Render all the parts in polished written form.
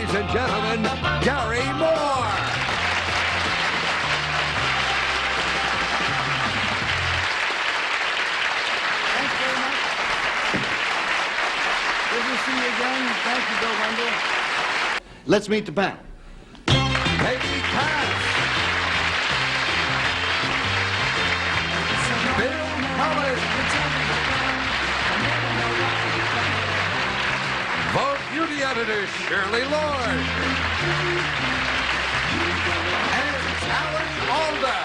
ladies and gentlemen, Garry Moore. Thanks very much. Good to see you again. Thank you, Bill Wendell. Let's meet the panel. Peggy Cass. Bill Cullen. Vogue beauty editor Shirley Lord. And talent Alda.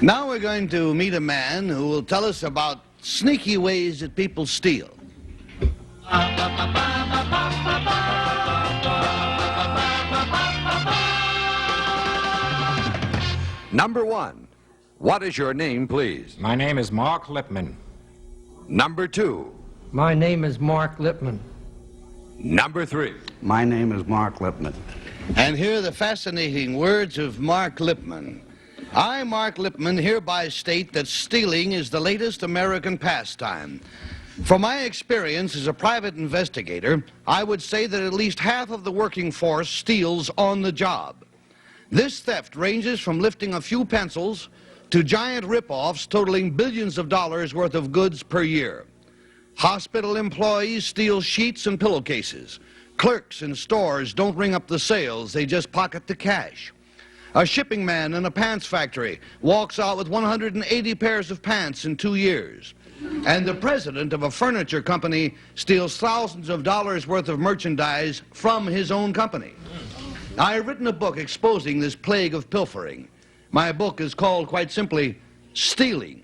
Now we're going to meet a man who will tell us about sneaky ways that people steal. Number 1. What is your name, please? My name is Mark Lipman. Number 2. My name is Mark Lipman. Number 3. My name is Mark Lipman. And here are the fascinating words of Mark Lipman. I, Mark Lipman, hereby state that stealing is the latest American pastime. From my experience as a private investigator, I would say that at least half of the working force steals on the job. This theft ranges from lifting a few pencils to giant rip-offs totaling billions of dollars worth of goods per year. Hospital employees steal sheets and pillowcases. Clerks in stores don't ring up the sales, they just pocket the cash. A shipping man in a pants factory walks out with 180 pairs of pants in 2 years. And the president of a furniture company steals thousands of dollars worth of merchandise from his own company. I have written a book exposing this plague of pilfering. My book is called, quite simply, Stealing,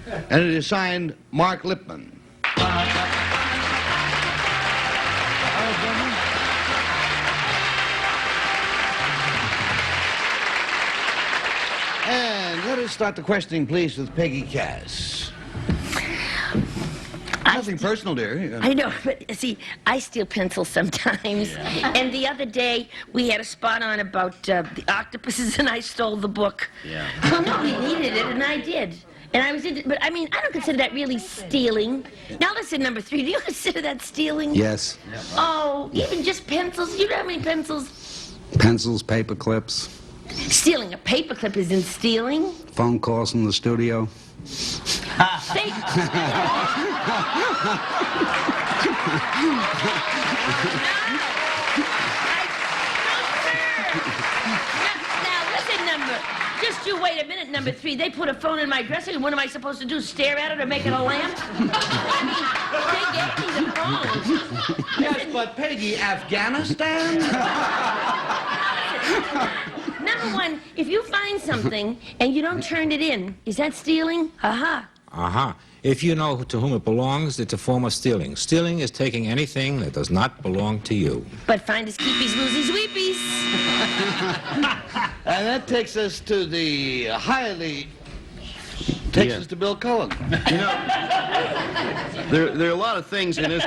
and it is signed Mark Lipman. And let us start the questioning, please, with Peggy Cass. Nothing personal, dear. I know, but see, I steal pencils sometimes. Yeah. And the other day, we had a spot on about the octopuses, and I stole the book. Yeah. Well, no, he needed it, and I did. And I was into, but I mean, I don't consider that really stealing. Now listen, number 3, do you consider that stealing? Yes. Oh, even just pencils? You know how many pencils? Pencils, paper clips, Stealing a paperclip isn't stealing. phone calls from the studio. They, Now, listen, just you wait a minute, number 3. They put a phone in my dresser, and what am I supposed to do, stare at it or make it a lamp? I mean, they gave me the phone. Yes, but Peggy, Afghanistan? Number 1, if you find something and you don't turn it in, is that stealing? Aha. Aha. If you know to whom it belongs, it's a form of stealing. Stealing is taking anything that does not belong to you. But finders keepies, loosies, weepies. And that takes us to the takes us to Bill Cullen. You know, there are a lot of things in this.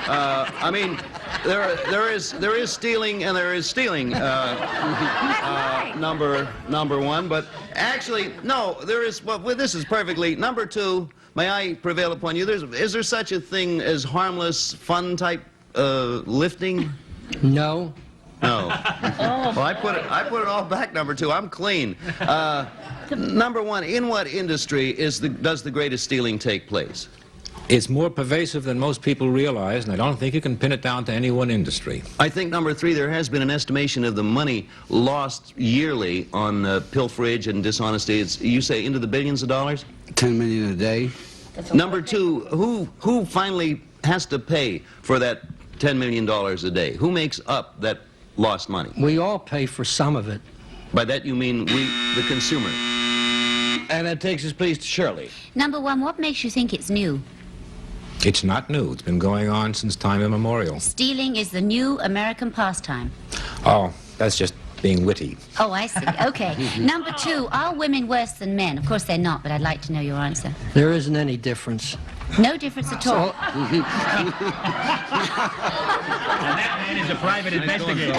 I mean, there is stealing and there is stealing. Number 1, but actually, no, there is. Well, this is perfectly. Number 2, may I prevail upon you? Is there such a thing as harmless, fun type lifting? No. No. Well, I put it all back. Number 2, I'm clean. Number 1, in what industry does the greatest stealing take place? It's more pervasive than most people realize, and I don't think you can pin it down to any one industry. I think, number 3, there has been an estimation of the money lost yearly on pilferage and dishonesty. You say into the billions of dollars? 10 million a day. Number 2, who finally has to pay for that $10 million a day? Who makes up that lost money? We all pay for some of it. By that you mean we, the consumer. And that takes us, please, to Shirley. Number 1, what makes you think it's new? It's not new. It's been going on since time immemorial. Stealing is the new American pastime. Oh, that's just being witty. Oh, I see. Okay. Number 2, are women worse than men? Of course they're not, but I'd like to know your answer. There isn't any difference. No difference at all. And that man is a private investigator.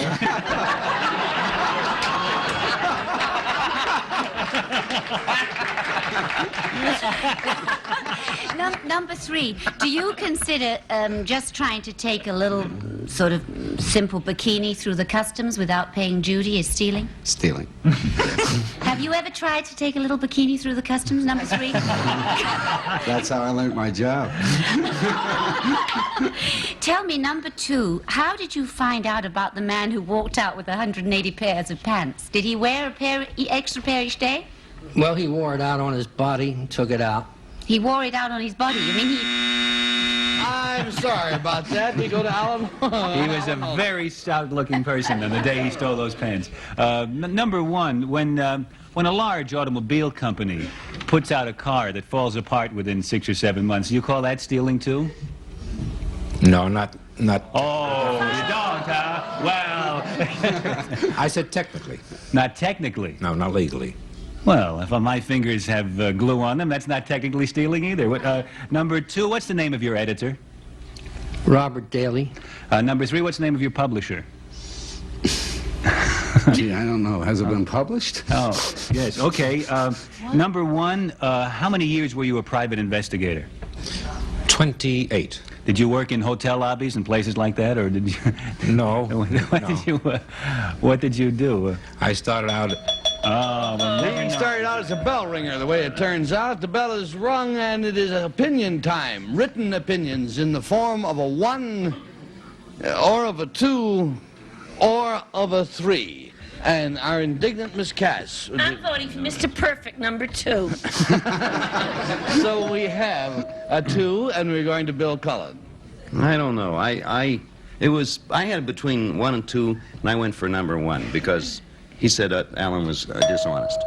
Number 3, do you consider just trying to take a little sort of simple bikini through the customs without paying duty is stealing? Stealing. Have you ever tried to take a little bikini through the customs, number 3? That's how I learned my job. Tell me, number 2, how did you find out about the man who walked out with 180 pairs of pants? Did he wear extra pair each day? Well, he wore it out on his body and took it out. He wore it out on his body. You mean he... I'm sorry about that. We go to Alan. He was a very stout-looking person on the day he stole those pants. Number 1, when a large automobile company puts out a car that falls apart within 6 or 7 months, you call that stealing too? No, not... Oh, you don't, huh? Well... I said technically. Not technically. No, not legally. Well, if my fingers have glue on them, that's not technically stealing either. Number 2, what's the name of your editor? Robert Daly. Number 3, what's the name of your publisher? Gee, I don't know. Has it been published? Oh, yes. Okay. Number 1, how many years were you a private investigator? 28. Did you work in hotel lobbies and places like that, or did you? No. What did you do? I started out... Oh, well, He started out as a bell ringer, the way it turns out. The bell is rung, and it is opinion time. Written opinions in the form of a 1, or of a 2, or of a 3. And our indignant Miss Cass. I'm voting for Mr. Perfect, number 2. So we have a 2, and we're going to Bill Cullen. I don't know. I had between 1 and 2, and I went for number 1 because he said Alan was dishonest.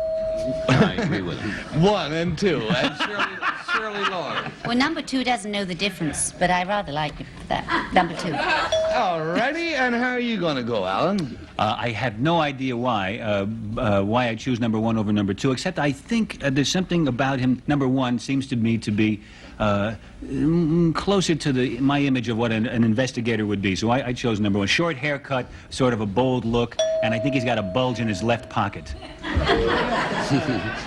I agree with him. 1 and 2, and Shirley Lord. Well, number 2 doesn't know the difference, but I rather like it for that. Number 2. All righty, and how are you going to go, Alan? I have no idea why I choose number 1 over number 2, except I think there's something about him. Number 1 seems to me to be closer to my image of what an investigator would be. So I chose number 1. Short haircut, sort of a bold look, and I think he's got a bulge in his left pocket.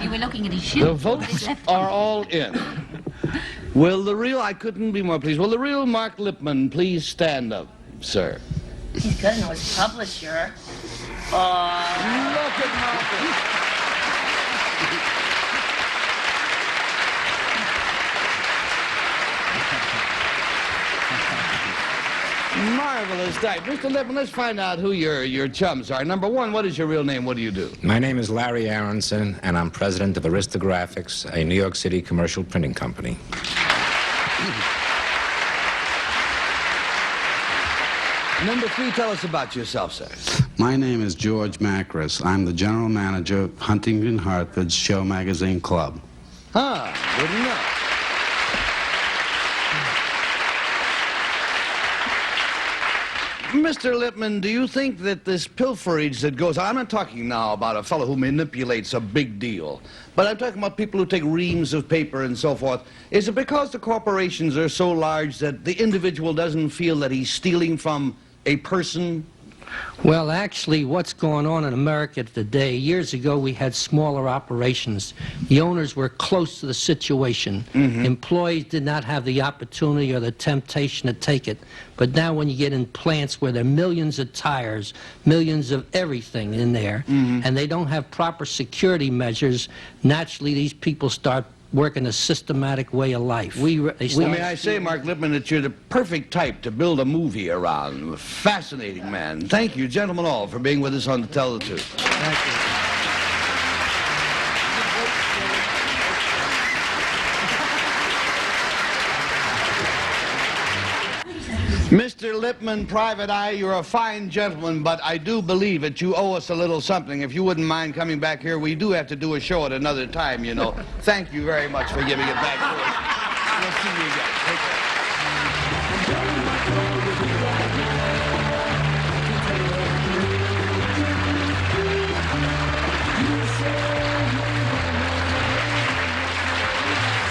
You were looking at his shoe. The votes are all in. Will the real, I couldn't be more pleased, will the real Mark Lipman please stand up, sir? He's got to know his publisher. Look at Mark. Marvelous type. Mr. Lipman, let's find out who your chums are. Number 1, what is your real name? What do you do? My name is Larry Aronson, and I'm president of Aristographics, a New York City commercial printing company. Number 3, tell us about yourself, sir. My name is George Macris. I'm the general manager of Huntington Hartford's Show Magazine Club. Good enough. Mr. Lipman, do you think that this pilferage that goes on, I'm not talking now about a fellow who manipulates a big deal, but I'm talking about people who take reams of paper and so forth. Is it because the corporations are so large that the individual doesn't feel that he's stealing from a person? Well, actually, what's going on in America today, years ago we had smaller operations. The owners were close to the situation. Employees did not have the opportunity or the temptation to take it. But now when you get in plants where there are millions of tires, millions of everything in there, and they don't have proper security measures, naturally these people start working a systematic way of life. May I say, Mark Lipman, that you're the perfect type to build a movie around. Fascinating man. Thank you, gentlemen all, for being with us on To Tell the Truth. Thank you. Mr. Lipman, Private Eye, you're a fine gentleman, but I do believe that you owe us a little something. If you wouldn't mind coming back here, we do have to do a show at another time, you know. Thank you very much for giving it back to us. We'll see you again. Take care.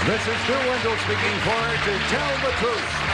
This is Phil Wendell speaking for To Tell the Truth.